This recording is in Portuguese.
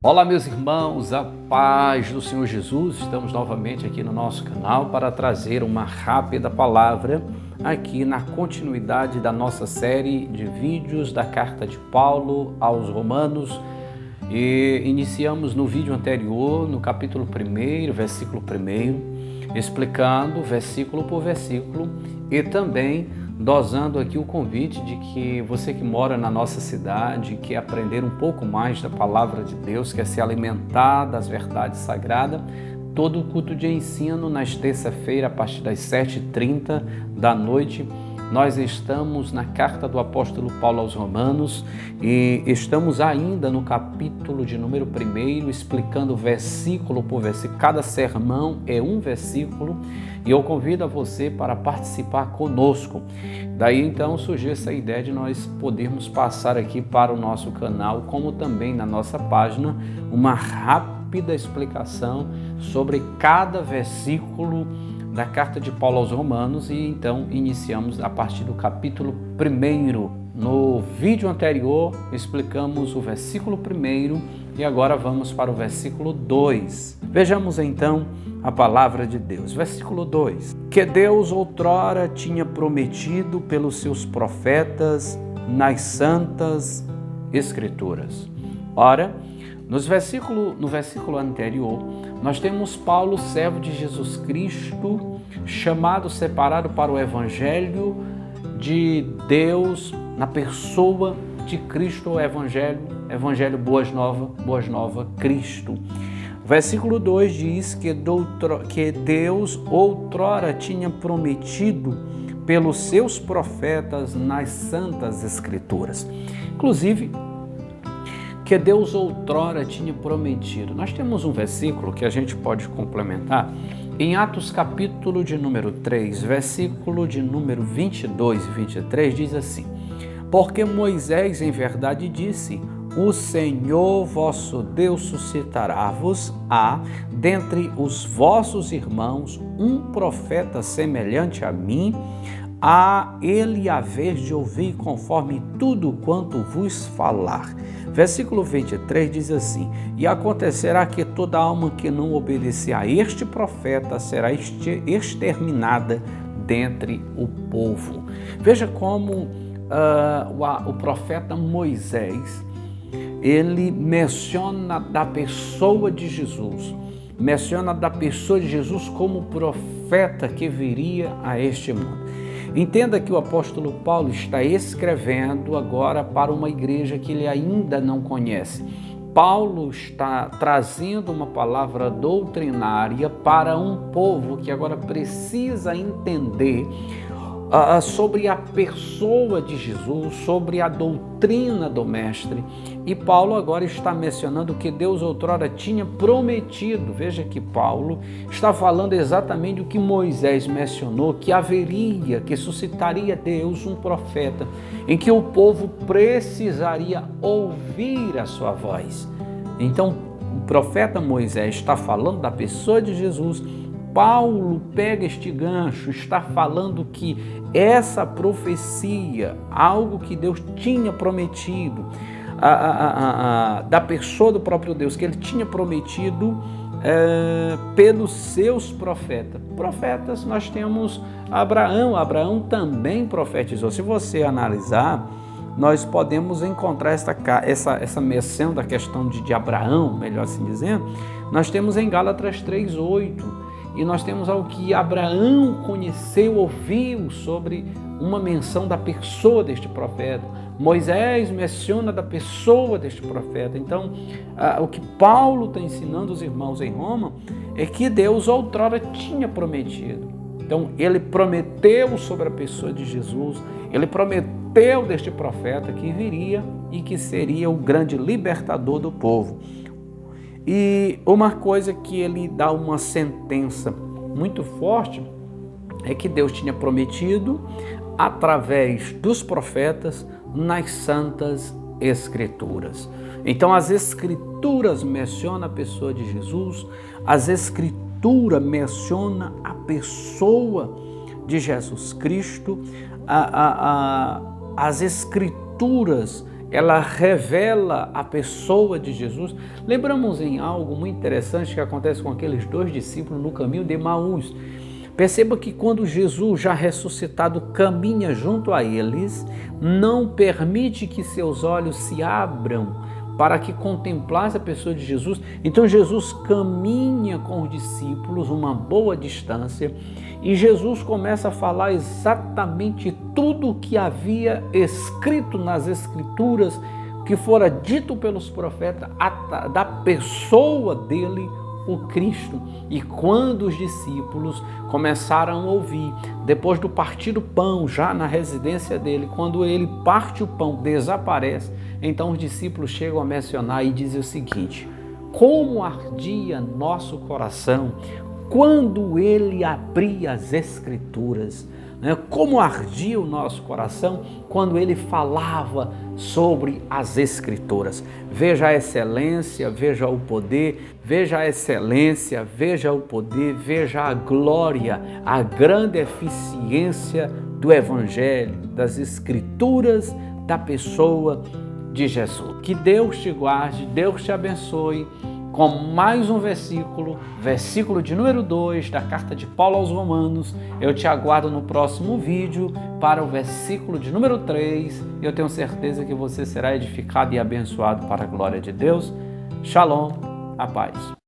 Olá, meus irmãos, a paz do Senhor Jesus. Estamos novamente aqui no nosso canal para trazer uma rápida palavra aqui na continuidade da nossa série de vídeos da carta de Paulo aos Romanos. E iniciamos no vídeo anterior, no capítulo 1, versículo 1, explicando versículo por versículo e também dosando aqui o convite de que você que mora na nossa cidade, quer aprender um pouco mais da palavra de Deus, quer se alimentar das verdades sagradas, todo o culto de ensino nas terça-feira, a partir das 7h30 da noite, nós estamos na carta do apóstolo Paulo aos Romanos e estamos ainda no capítulo de número 1, explicando versículo por versículo. Cada sermão é um versículo e eu convido a você para participar conosco. Daí então surgiu essa ideia de nós podermos passar aqui para o nosso canal, como também na nossa página, uma rápida explicação sobre cada versículo da carta de Paulo aos Romanos, e então iniciamos a partir do capítulo 1. No vídeo anterior explicamos o versículo 1 e agora vamos para o versículo 2. Vejamos então a palavra de Deus. Versículo 2. Que Deus outrora tinha prometido pelos seus profetas nas santas Escrituras. Ora, no versículo anterior, nós temos Paulo, servo de Jesus Cristo, chamado, separado para o Evangelho de Deus, na pessoa de Cristo, o Evangelho Boas Novas, Cristo. O versículo 2 diz que Deus outrora tinha prometido pelos seus profetas nas Santas Escrituras. Inclusive, que Deus outrora tinha prometido. Nós temos um versículo que a gente pode complementar em Atos capítulo de número 3, versículo de número 22 e 23, diz assim: porque Moisés em verdade disse: o Senhor vosso Deus suscitará-vos dentre os vossos irmãos um profeta semelhante a mim, a ele haver de ouvir conforme tudo quanto vos falar. Versículo 23 diz assim: e acontecerá que toda alma que não obedecer a este profeta será exterminada dentre o povo. Veja como o profeta Moisés, ele menciona da pessoa de Jesus, como profeta que viria a este mundo. Entenda que o apóstolo Paulo está escrevendo agora para uma igreja que ele ainda não conhece. Paulo está trazendo uma palavra doutrinária para um povo que agora precisa entender sobre a pessoa de Jesus, sobre a doutrina do Mestre. E Paulo agora está mencionando que Deus outrora tinha prometido. Veja que Paulo está falando exatamente o que Moisés mencionou, que suscitaria Deus um profeta, em que o povo precisaria ouvir a sua voz. Então, o profeta Moisés está falando da pessoa de Jesus. Paulo pega este gancho, está falando que essa profecia, algo que Deus tinha prometido, da pessoa do próprio Deus, que ele tinha prometido pelos seus profetas. Profetas, nós temos Abraão também profetizou. Se você analisar, nós podemos encontrar essa menção da questão de Abraão, melhor assim dizendo, nós temos em Gálatas 3:8. E nós temos algo que Abraão conheceu, ouviu sobre uma menção da pessoa deste profeta. Moisés menciona da pessoa deste profeta. Então, o que Paulo está ensinando os irmãos em Roma é que Deus outrora tinha prometido. Então, ele prometeu sobre a pessoa de Jesus, ele prometeu deste profeta que viria e que seria o grande libertador do povo. E uma coisa que ele dá uma sentença muito forte é que Deus tinha prometido através dos profetas nas Santas Escrituras. Então as Escrituras mencionam a pessoa de Jesus, as Escrituras mencionam a pessoa de Jesus Cristo, as Escrituras ela revela a pessoa de Jesus. Lembramos em algo muito interessante que acontece com aqueles 2 discípulos no caminho de Emaús. Perceba que quando Jesus, já ressuscitado, caminha junto a eles, não permite que seus olhos se abram para que contemplasse a pessoa de Jesus. Então Jesus caminha com os discípulos uma boa distância e Jesus começa a falar exatamente tudo o que havia escrito nas Escrituras, que fora dito pelos profetas, da pessoa dele, o Cristo. E quando os discípulos começaram a ouvir, depois do partir do pão, já na residência dele, quando ele parte o pão, desaparece, então os discípulos chegam a mencionar e dizem o seguinte: como ardia nosso coração quando ele abria as Escrituras, né? Como ardia o nosso coração quando ele falava sobre as Escrituras. Veja a excelência, veja o poder, veja a excelência, veja o poder, veja a glória, a grande eficiência do Evangelho, das Escrituras, da pessoa de Jesus. Que Deus te guarde, Deus te abençoe com mais um versículo de número 2 da carta de Paulo aos Romanos. Eu te aguardo no próximo vídeo para o versículo de número 3. Eu tenho certeza que você será edificado e abençoado para a glória de Deus. Shalom, a paz.